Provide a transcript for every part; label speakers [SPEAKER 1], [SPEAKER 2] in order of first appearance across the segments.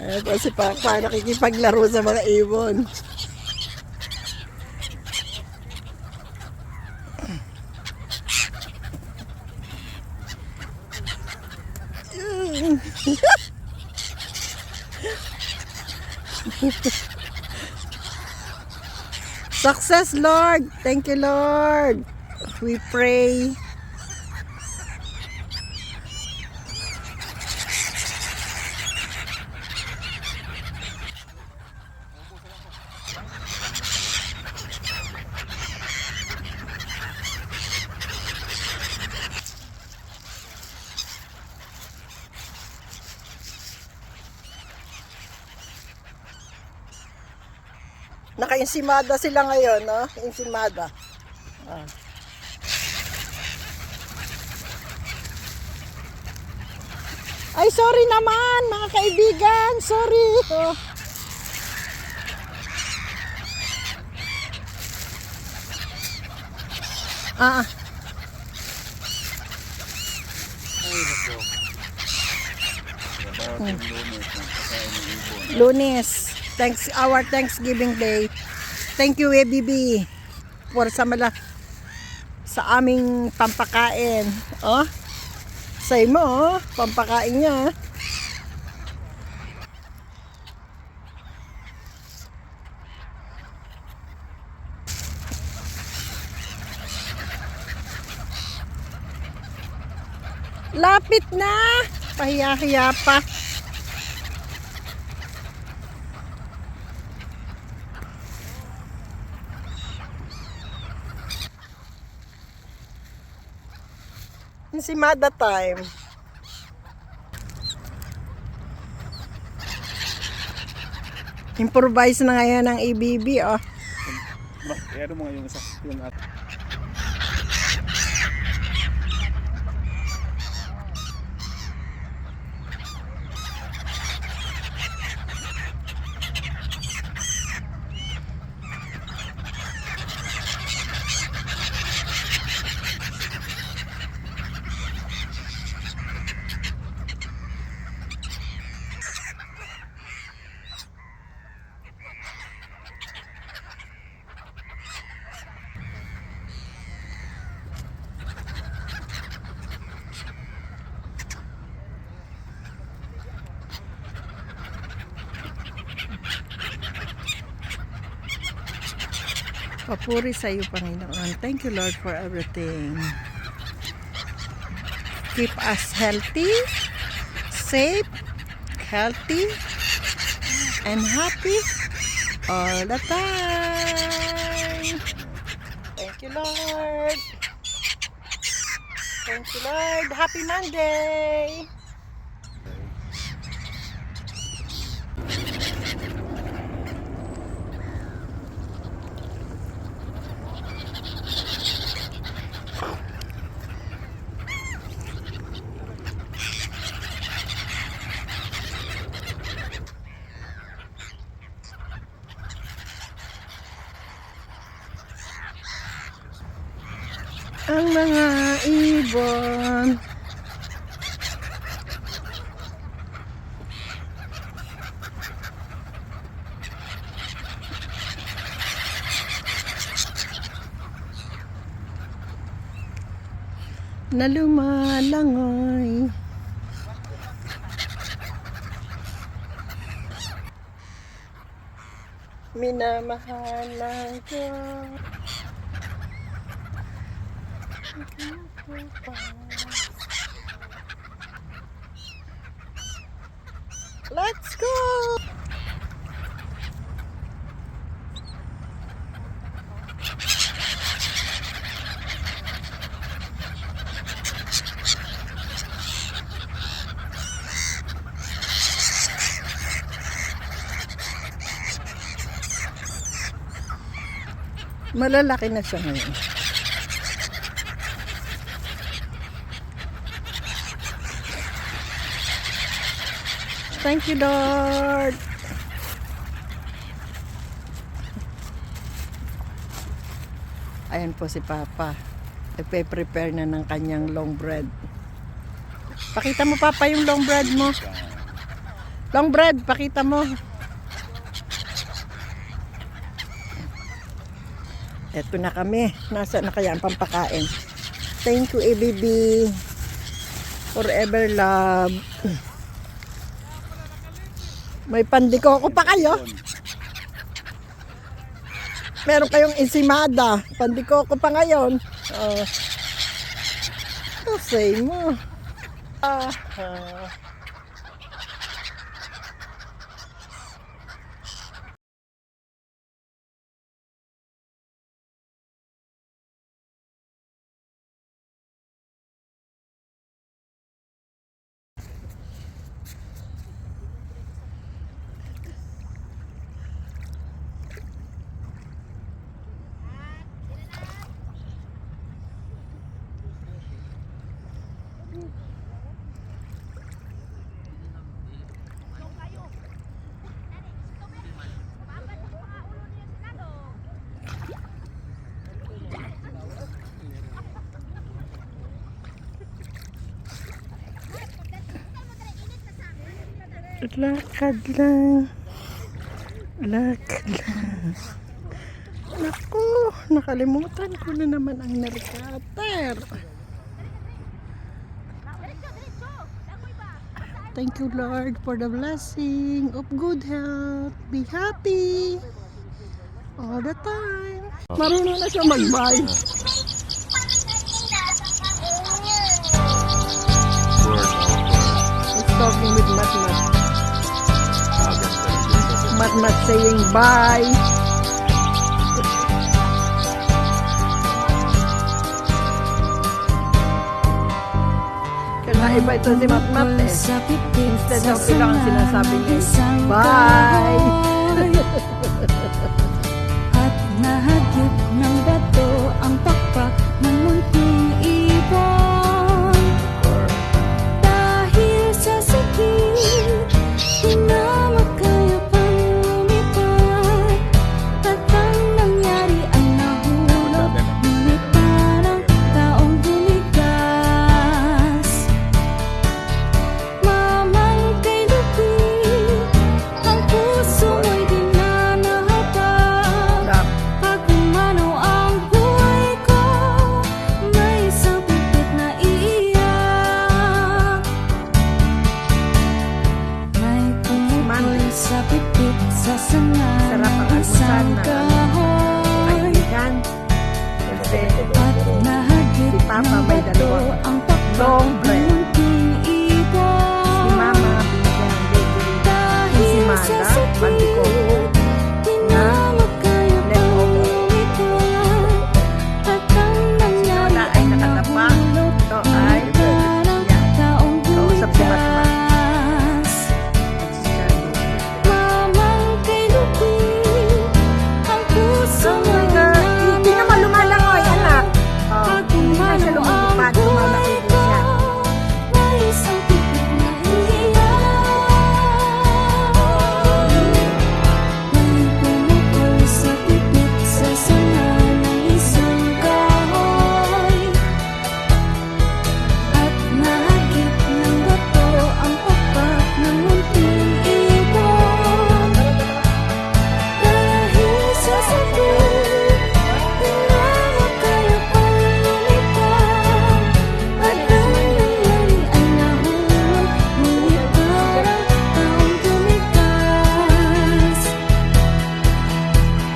[SPEAKER 1] Ayan po si Papa, nakikipaglaro sa mga ibon. Success, Lord. Thank you, Lord. We pray. Naka-insimada sila ngayon, no? Insimada. Ah. Ay, sorry naman, mga kaibigan. Sorry. Oh. Ah. Lunes. Our Thanksgiving Day. Thank you, ABB, for sa aming pampakain. Oh. Say mo, oh, pampakain niya. Lapit na. Pahiya-hiya pa. Insimada time. Improvise na ngayon ng ABB, oh.
[SPEAKER 2] Ano mga yung isa, yung at
[SPEAKER 1] Papuri sa iyo, Panginoon. Thank you, Lord, for everything. Keep us healthy, safe, healthy, and happy all the time. Thank you, Lord. Thank you, Lord. Happy Monday. Ang mga ibon. Na lumalangoy. Minamahal ng Diyos. Let's go! Malalaki na siya ngayon. Thank you, Lord. Ayan po si Papa. Ipe-prepare na ng kanyang long bread. Pakita mo, Papa, yung long bread mo. Long bread, pakita mo. Eto na kami. Nasa na kaya ang pampakain? Thank you, ABB. Forever love. May pandikoko pa kayo? Meron kayong ensimada. Pandikoko pa ngayon. Say mo. Lakad lang. Lakad lang. Naku, nakalimutan ko na naman ang narikater. Thank you, Lord, for the blessing of good health. Be happy all the time. Marunong na siya mag-bye. He's talking with Matmat. Matmat saying bye. Iba ito si Matmat eh. Instead of ilang sinasabi niya, bye!
[SPEAKER 3] At nahagip ng bato ang pakpak ng munting ibon. Dahil sa sakit, di na makayapang lumipad. At ang nangyari ay nahulog, ngunit parang taong bumigas. Mamang kay lupit, ang puso mo'y di na nahabag. Pag umanaw ang buhay ko, may isang pipit na iiyak. May tumutuloy sa pipit sa sanga
[SPEAKER 1] Sarap ang
[SPEAKER 3] ng isang
[SPEAKER 1] almusal na
[SPEAKER 3] kahoy.
[SPEAKER 1] kaibigan. Kasi
[SPEAKER 3] At nahagip
[SPEAKER 1] si Papa
[SPEAKER 3] ng
[SPEAKER 1] may
[SPEAKER 3] bato
[SPEAKER 1] dalawang
[SPEAKER 3] ang pakpak
[SPEAKER 1] long
[SPEAKER 3] ng
[SPEAKER 1] bread.
[SPEAKER 3] munting
[SPEAKER 1] Si
[SPEAKER 3] ibon.
[SPEAKER 1] Mama, binigyan ng baby.
[SPEAKER 3] Dahil sa
[SPEAKER 1] Ensimada,
[SPEAKER 3] sakit,
[SPEAKER 1] pandikoko,
[SPEAKER 3] di na makayapang
[SPEAKER 1] leftover.
[SPEAKER 3] lumipad. At ang nangyari
[SPEAKER 1] Lola ay
[SPEAKER 3] ay
[SPEAKER 1] nakatapa.
[SPEAKER 3] nahulog,
[SPEAKER 1] Ito ay
[SPEAKER 3] parang
[SPEAKER 1] yan.
[SPEAKER 3] taong
[SPEAKER 1] Kausap si Matmat.
[SPEAKER 3] bumigas. Mamang kay lupit, ang puso
[SPEAKER 1] Oh my
[SPEAKER 3] mo'y
[SPEAKER 1] God. Hindi naman lumalangoy, anak.
[SPEAKER 3] Pag
[SPEAKER 1] Hindi na siya
[SPEAKER 3] umanaw ang
[SPEAKER 1] lumilipad,
[SPEAKER 3] buhay
[SPEAKER 1] lumalaki din
[SPEAKER 3] ko,
[SPEAKER 1] siya.
[SPEAKER 3] may isang pipit na iiyak. May pumukol sa pipit sa sanga ng isang kahoy. At nahagip ng bato ang pakpak ng munting ibon. Dahil sa sakit, di na makayapang lumipad. At ang nangyari ay nahulog, ngunit parang taong tumigas.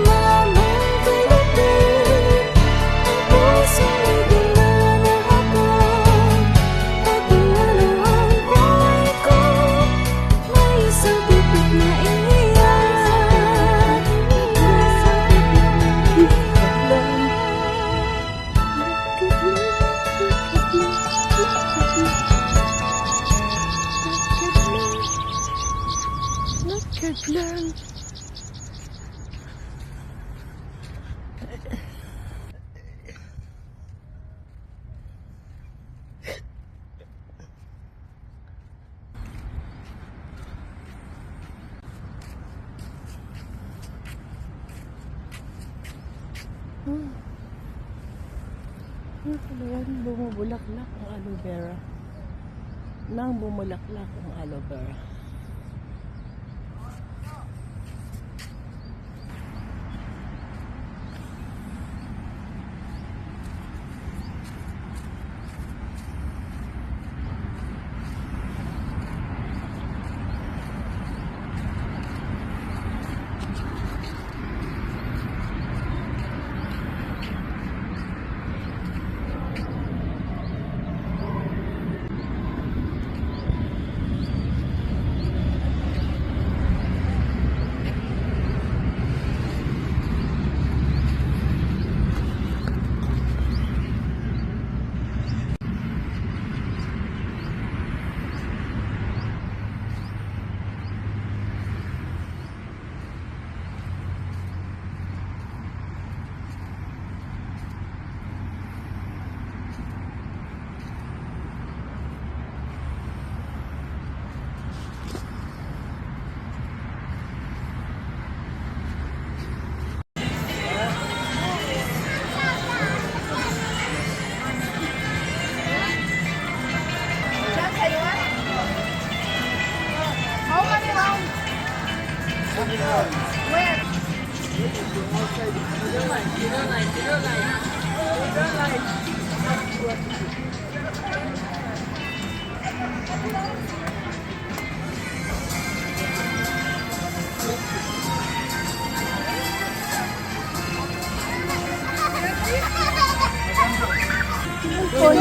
[SPEAKER 3] Mamang kay lupit, ang puso'y di na nahabag. Pag umanaw ang buhay ko, may isang pipit na iiyak.
[SPEAKER 1] Lakad lang. Talagang bumubulaklak ang aloe vera. Nang bumulaklak ang aloe vera.
[SPEAKER 4] You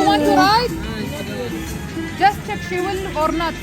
[SPEAKER 4] want to ride? Just check she will or not.